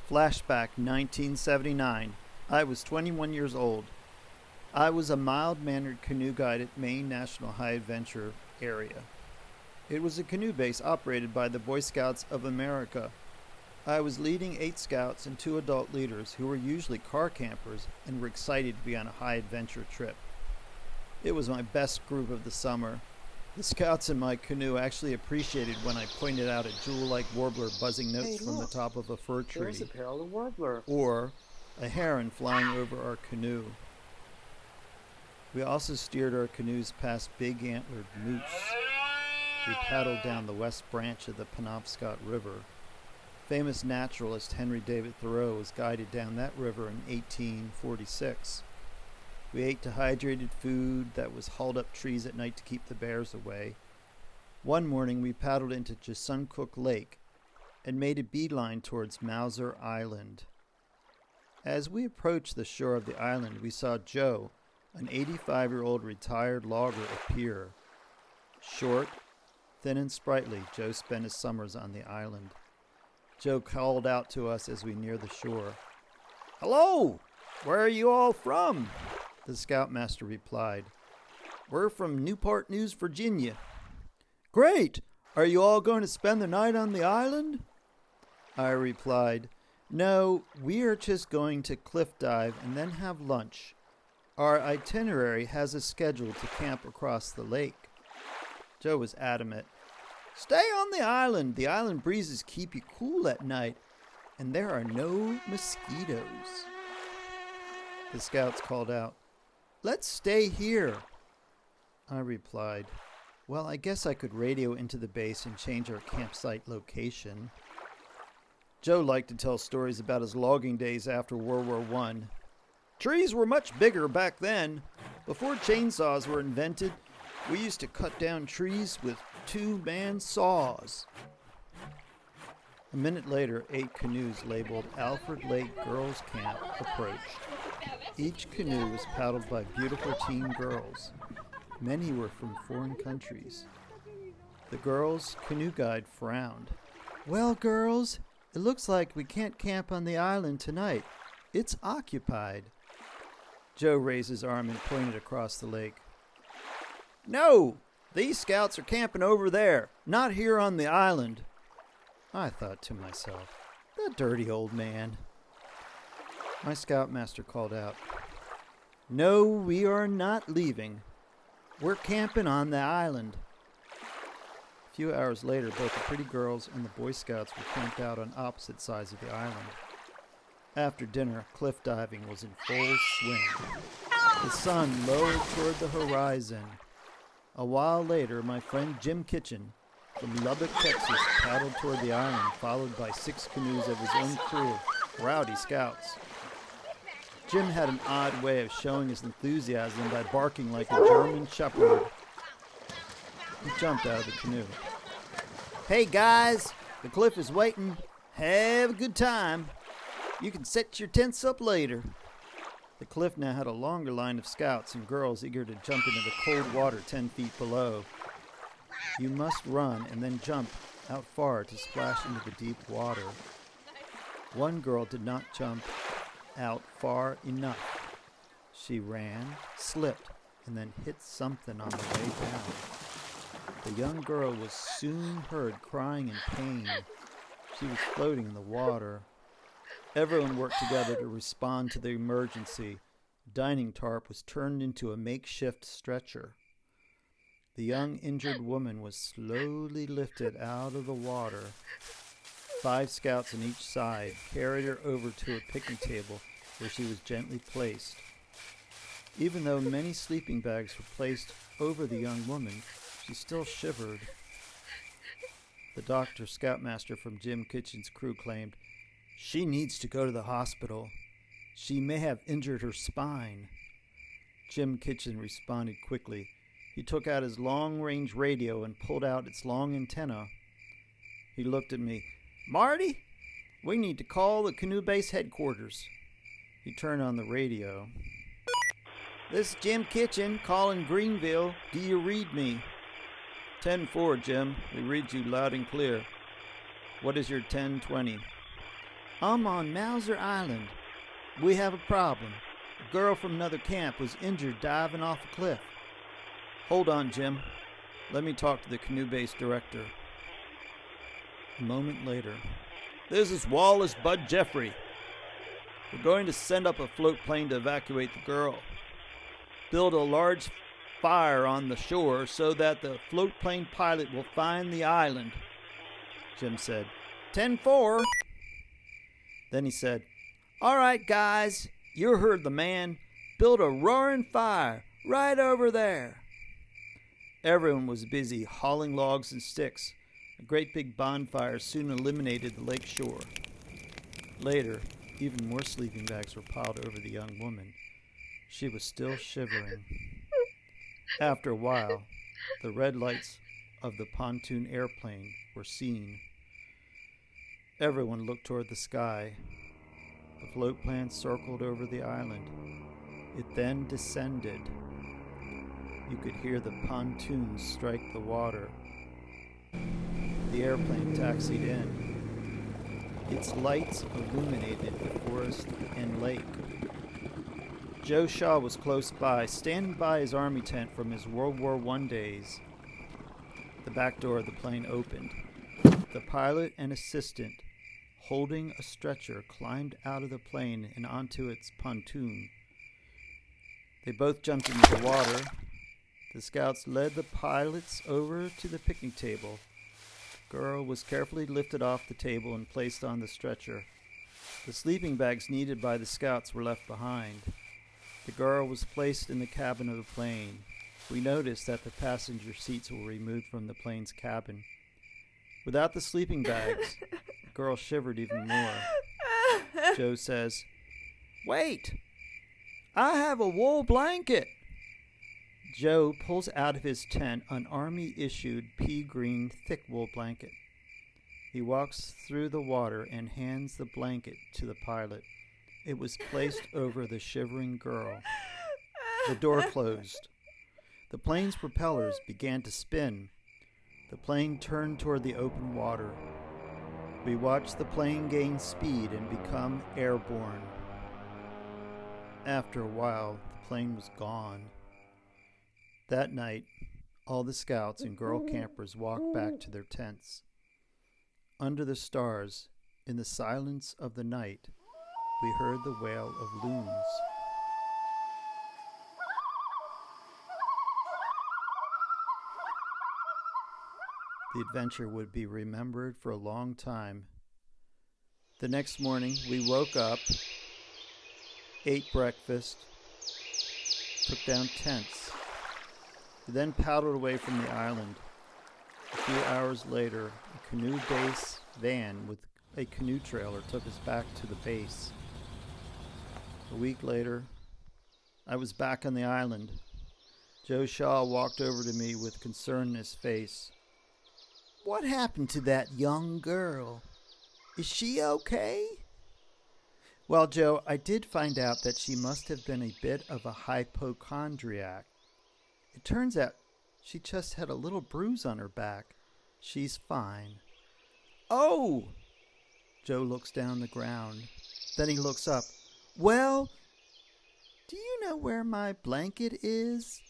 Flashback 1979. I was 21 years old. I was a mild-mannered canoe guide at Maine National High Adventure area. It was a canoe base operated by the Boy Scouts of America. I was leading 8 scouts and 2 adult leaders who were usually car campers and were excited to be on a high adventure trip. It was my best group of the summer. The scouts in my canoe actually appreciated when I pointed out a jewel-like warbler buzzing notes from the top of a fir tree. There's a parallel warbler. Or a heron flying over our canoe. We also steered our canoes past big antlered moose. We paddled down the west branch of the Penobscot River. Famous naturalist Henry David Thoreau was guided down that river in 1846. We ate dehydrated food that was hauled up trees at night to keep the bears away. One morning we paddled into Chesuncook Lake and made a beeline towards Mauser Island. As we approached the shore of the island, we saw Joe, an 85-year-old retired logger, appear. Short, thin and sprightly, Joe spent his summers on the island. Joe called out to us as we neared the shore. "Hello! Where are you all from?" The scoutmaster replied. "We're from Newport News, Virginia." "Great! Are you all going to spend the night on the island?" I replied, "No, we are just going to cliff dive and then have lunch. Our itinerary has a schedule to camp across the lake." Joe was adamant. "Stay on the island. The island breezes keep you cool at night, and there are no mosquitoes." The scouts called out, "Let's stay here." I replied, "Well, I guess I could radio into the base and change our campsite location." Joe liked to tell stories about his logging days after World War I. "Trees were much bigger back then. Before chainsaws were invented, we used to cut down trees with 2-man saws." A minute later, 8 canoes labeled Alfred Lake Girls Camp approached. Each canoe was paddled by beautiful teen girls. Many were from foreign countries. The girls' canoe guide frowned. "Well, girls, it looks like we can't camp on the island tonight. It's occupied." Joe raised his arm and pointed across the lake. "No! These scouts are camping over there, not here on the island." I thought to myself, "The dirty old man." My scoutmaster called out, "No, we are not leaving. We're camping on the island." A few hours later, both the pretty girls and the Boy Scouts were camped out on opposite sides of the island. After dinner, cliff diving was in full swing. The sun lowered toward the horizon. A while later, my friend Jim Kitchen from Lubbock, Texas, paddled toward the island, followed by 6 canoes of his own crew of rowdy scouts. Jim had an odd way of showing his enthusiasm by barking like a German shepherd. He jumped out of the canoe. "Hey guys, the cliff is waiting. Have a good time. You can set your tents up later." The cliff now had a longer line of scouts and girls eager to jump into the cold water 10 feet below. You must run and then jump out far to splash into the deep water. One girl did not jump out far enough. She ran, slipped, and then hit something on the way down. The young girl was soon heard crying in pain. She was floating in the water. Everyone worked together to respond to the emergency. The dining tarp was turned into a makeshift stretcher. The young injured woman was slowly lifted out of the water. 5 scouts on each side carried her over to a picnic table where she was gently placed. Even though many sleeping bags were placed over the young woman, she still shivered. The doctor scoutmaster from Jim Kitchen's crew claimed, "She needs to go to the hospital. She may have injured her spine." Jim Kitchen responded quickly. He took out his long-range radio and pulled out its long antenna. He looked at me. "Marty, we need to call the canoe base headquarters." He turned on the radio. "This is Jim Kitchen calling Greenville. Do you read me?" 10-4, Jim. We read you loud and clear. What is your 10-20? I'm on Mauser Island. We have a problem. A girl from another camp was injured diving off a cliff. Hold on, Jim. Let me talk to the canoe base director. A moment later. This is Wallace Bud Jeffrey. We're going to send up a float plane to evacuate the girl. Build a large fire on the shore so that the float plane pilot will find the island. Jim said, 10-4. Then he said, all right, guys, you heard the man. Build a roaring fire right over there. Everyone was busy hauling logs and sticks. A great big bonfire soon illuminated the lake shore. Later, even more sleeping bags were piled over the young woman. She was still shivering. After a while, the red lights of the pontoon airplane were seen. Everyone looked toward the sky. The float plane circled over the island. It then descended. You could hear the pontoons strike the water. The airplane taxied in. Its lights illuminated the forest and lake. Joe Shaw was close by, standing by his army tent from his World War I days. The back door of the plane opened. The pilot and assistant, holding a stretcher, climbed out of the plane and onto its pontoon. They both jumped into the water. The scouts led the pilots over to the picnic table. The girl was carefully lifted off the table and placed on the stretcher. The sleeping bags needed by the scouts were left behind. The girl was placed in the cabin of the plane. We noticed that the passenger seats were removed from the plane's cabin. Without the sleeping bags, the girl shivered even more. Joe says, "Wait! I have a wool blanket!" Joe pulls out of his tent an Army-issued pea-green thick wool blanket. He walks through the water and hands the blanket to the pilot. It was placed over the shivering girl. The door closed. The plane's propellers began to spin. The plane turned toward the open water. We watched the plane gain speed and become airborne. After a while, the plane was gone. That night, all the scouts and girl campers walked back to their tents. Under the stars, in the silence of the night, we heard the wail of loons. The adventure would be remembered for a long time. The next morning, we woke up, ate breakfast, took down tents. We then paddled away from the island. A few hours later, a canoe base van with a canoe trailer took us back to the base. A week later, I was back on the island. Joe Shaw walked over to me with concern in his face. "What happened to that young girl? Is she okay?" "Well, Joe, I did find out that she must have been a bit of a hypochondriac. It turns out she just had a little bruise on her back. She's fine." "Oh!" Joe looks down the ground. Then he looks up. "Well, do you know where my blanket is?"